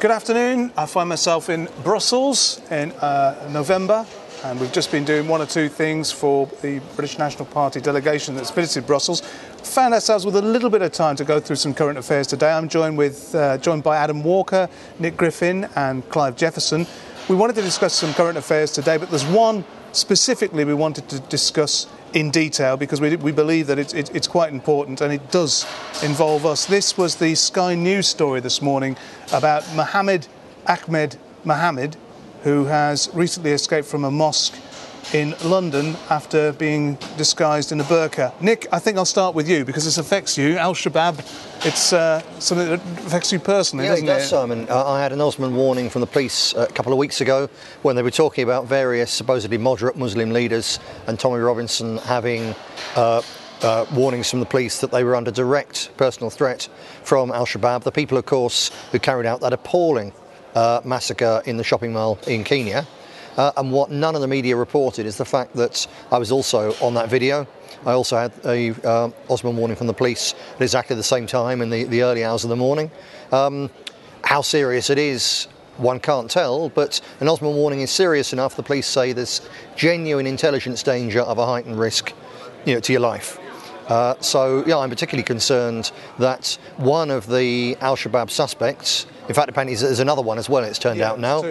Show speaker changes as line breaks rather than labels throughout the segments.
Good afternoon. I find myself in Brussels in November, and we've just been doing one or two things for the British National Party delegation that's visited Brussels. Found ourselves with a little bit of time to go through some current affairs today. I'm joined by Adam Walker, Nick Griffin and Clive Jefferson. We wanted to discuss some current affairs today, but there's one specifically we wanted to discuss in detail because we believe that it's quite important and it does involve us. This was the Sky News story this morning about Ahmed Mohammed, who has recently escaped from a mosque in London after being disguised in a burqa. Nick, I think I'll start with you because this affects you. Al-Shabaab, it's something that affects you personally, doesn't it?
Yeah, it does, Simon. I had an Osman warning from the police a couple of weeks ago when they were talking about various supposedly moderate Muslim leaders and Tommy Robinson having warnings from the police that they were under direct personal threat from Al-Shabaab, the people, of course, who carried out that appalling massacre in the shopping mall in Kenya. And what none of the media reported is the fact that I was also on that video. I also had a Osman warning from the police at exactly the same time in the early hours of the morning. How serious it is, one can't tell, but an Osman warning is serious enough. The police say there's genuine intelligence danger of a heightened risk, to your life. So, I'm particularly concerned that one of the Al-Shabaab suspects, in fact, apparently there's another one as well, it's turned out now.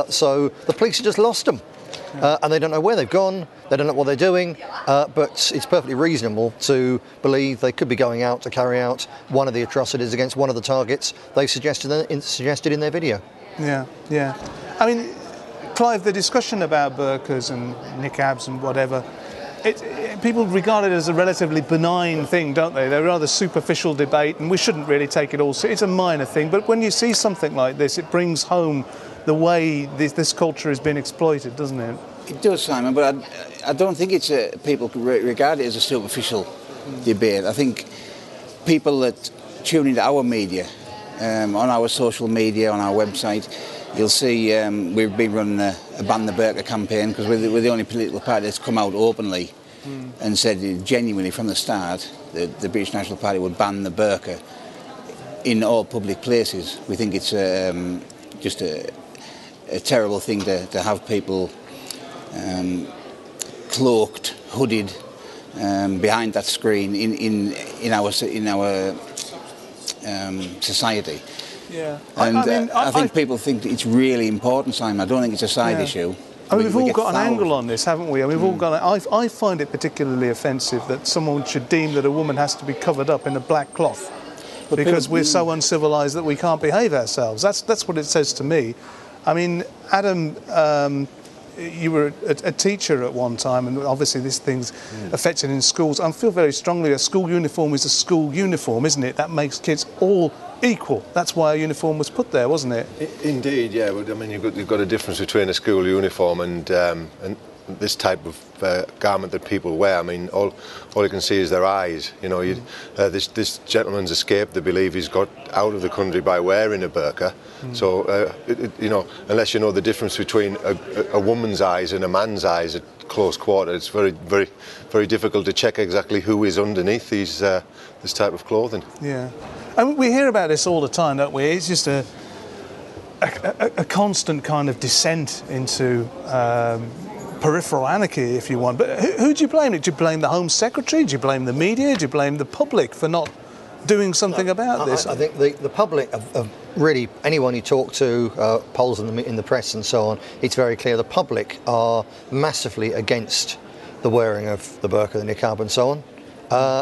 So the police have just lost them. And they don't know where they've gone, they don't know what they're doing, but it's perfectly reasonable to believe they could be going out to carry out one of the atrocities against one of the targets they suggested in their video.
Yeah. I mean, Clive, the discussion about burqas and niqabs and whatever, people regard it as a relatively benign thing, don't they? They're a rather superficial debate, and we shouldn't really take it all. It's a minor thing, but when you see something like this, it brings home the way this culture has been exploited, doesn't it?
It does, Simon, but I don't think it's people regard it as a superficial debate. I think people that tune into our media, on our social media, on our website, you'll see we've been running a Ban the Burqa campaign because we're the only political party that's come out openly and said genuinely from the start that the British National Party would ban the burqa in all public places. We think it's just a terrible thing to have people cloaked, hooded behind that screen in our society.
Yeah,
and I think people think that it's really important, Simon. I don't think it's a side issue.
I mean, we've all got an angle on this, haven't we? I mean, we've all got. I find it particularly offensive that someone should deem that a woman has to be covered up in a black cloth because we're so uncivilised that we can't behave ourselves. That's what it says to me. I mean, Adam, you were a teacher at one time, and obviously this thing's affected in schools. I feel very strongly a school uniform is a school uniform, isn't it? That makes kids all equal. That's why a uniform was put there, wasn't it?
Indeed, yeah. But I mean, you've got a difference between a school uniform and this type of garment that people wear. I mean, all you can see is their eyes. This gentleman's escaped. They believe he's got out of the country by wearing a burqa. So, unless you know the difference between a woman's eyes and a man's eyes at close quarter, it's very, very, very difficult to check exactly who is underneath this type of clothing.
Yeah. I mean, we hear about this all the time, don't we? It's just a constant kind of descent into peripheral anarchy, if you want. But who do you blame? Do you blame the Home Secretary? Do you blame the media? Do you blame the public for not doing something about this?
I think the public, of really anyone you talk to, polls in the press and so on, it's very clear the public are massively against the wearing of the burqa, the niqab and so on.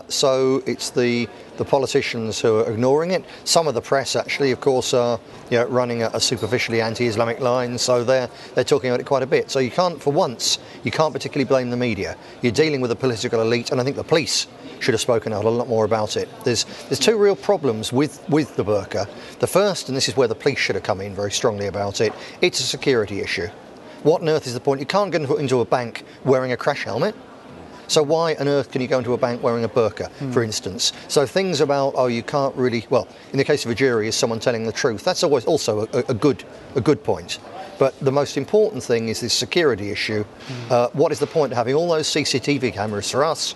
So it's the politicians who are ignoring it. Some of the press actually, of course, are running a superficially anti-Islamic line, so they're talking about it quite a bit. So you can't particularly blame the media. You're dealing with a political elite, and I think the police should have spoken out a lot more about it. There's two real problems with the burqa. The first, and this is where the police should have come in very strongly about it, it's a security issue. What on earth is the point? You can't get into a bank wearing a crash helmet. So why on earth can you go into a bank wearing a burqa, for instance? So things about, you can't really, well, in the case of a jury, is someone telling the truth. That's always also a good point. But the most important thing is this security issue. What is the point of having all those CCTV cameras for us?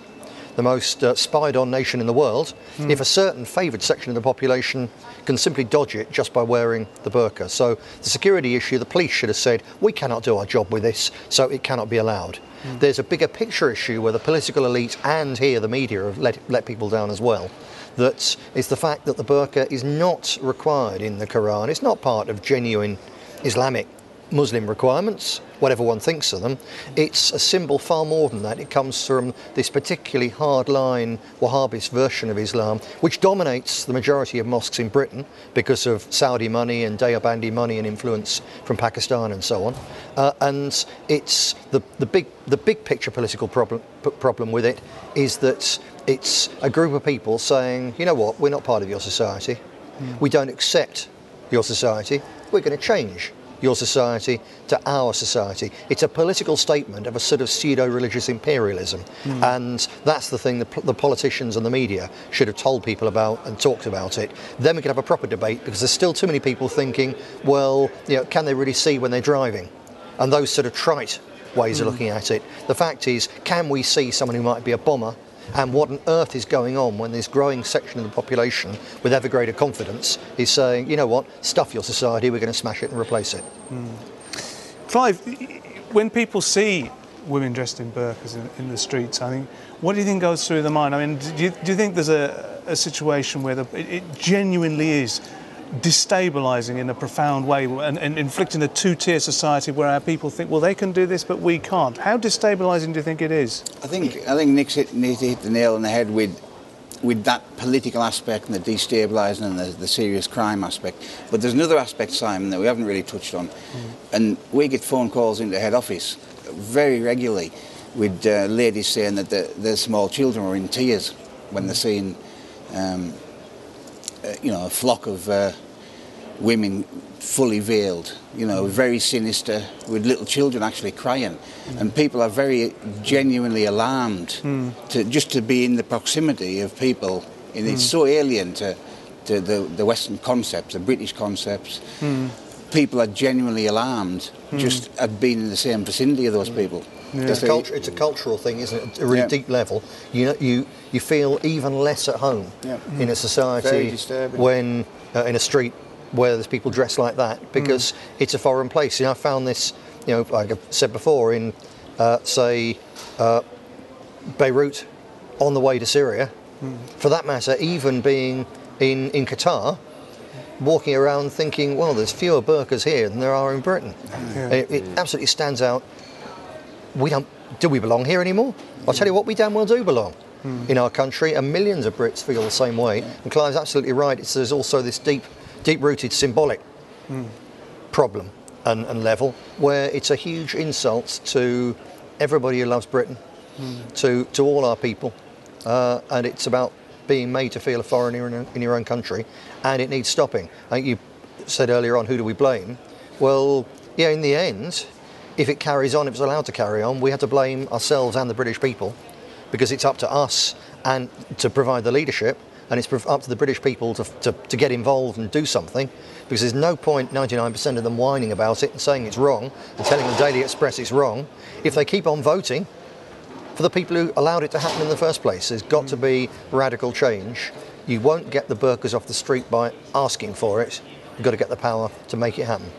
the most spied on nation in the world, if a certain favoured section of the population can simply dodge it just by wearing the burqa. So the security issue, the police should have said, we cannot do our job with this, so it cannot be allowed. There's a bigger picture issue where the political elite and here the media have let people down as well. That is the fact that the burqa is not required in the Quran. It's not part of genuine Islamic Muslim requirements, whatever one thinks of them. It's a symbol far more than that. It comes from this particularly hardline Wahhabist version of Islam, which dominates the majority of mosques in Britain because of Saudi money and Deobandi money and influence from Pakistan and so on. And it's the big picture political problem with it is that it's a group of people saying, you know what, we're not part of your society. We don't accept your society. We're going to change your society to our society. It's a political statement of a sort of pseudo-religious imperialism, and that's the thing the politicians and the media should have told people about and talked about it. Then we could have a proper debate, because there's still too many people thinking, well, you know, can they really see when they're driving? And those sort of trite ways of looking at it. The fact is, can we see someone who might be a bomber? And what on earth is going on when this growing section of the population, with ever greater confidence, is saying, you know what, stuff your society, we're going to smash it and replace it.
Clive, when people see women dressed in burqas in the streets, I think, what do you think goes through the mind? I mean, do you think there's a situation where it genuinely is destabilising in a profound way and inflicting a two-tier society where our people think, well, they can do this, but we can't? How destabilising do you think it is?
I think Nick's hit the nail on the head with that political aspect and the destabilising and the serious crime aspect. But there's another aspect, Simon, that we haven't really touched on. And we get phone calls into head office very regularly with ladies saying that their small children are in tears when they're seeing you know, a flock of women fully veiled, you know, very sinister, with little children actually crying. And people are very genuinely alarmed to be in the proximity of people. And it's so alien to the Western concepts, the British concepts. People are genuinely alarmed just at being in the same vicinity of those people.
It's a cultural thing, isn't it? At a really deep level. You feel even less at home in a society when in a street where there's people dressed like that, because it's a foreign place. You know, I found this, you know, like I've said before, in say Beirut, on the way to Syria, for that matter, even being in Qatar, walking around thinking, well, there's fewer burqas here than there are in Britain. It absolutely stands out. Do we belong here anymore? I'll tell you what, we damn well do belong in our country, and millions of Brits feel the same way. And Clive's absolutely right. There's also this deep-rooted symbolic problem and level where it's a huge insult to everybody who loves Britain, to all our people, and it's about being made to feel a foreigner in your own country, and it needs stopping. I think you said earlier on, who do we blame? Well, yeah, in the end, if it carries on, if it's allowed to carry on, we have to blame ourselves and the British people, because it's up to us and to provide the leadership, and it's up to the British people to get involved and do something, because there's no point 99% of them whining about it and saying it's wrong and telling the Daily Express it's wrong if they keep on voting for the people who allowed it to happen in the first place. There's got to be radical change. You won't get the burqas off the street by asking for it. You've got to get the power to make it happen.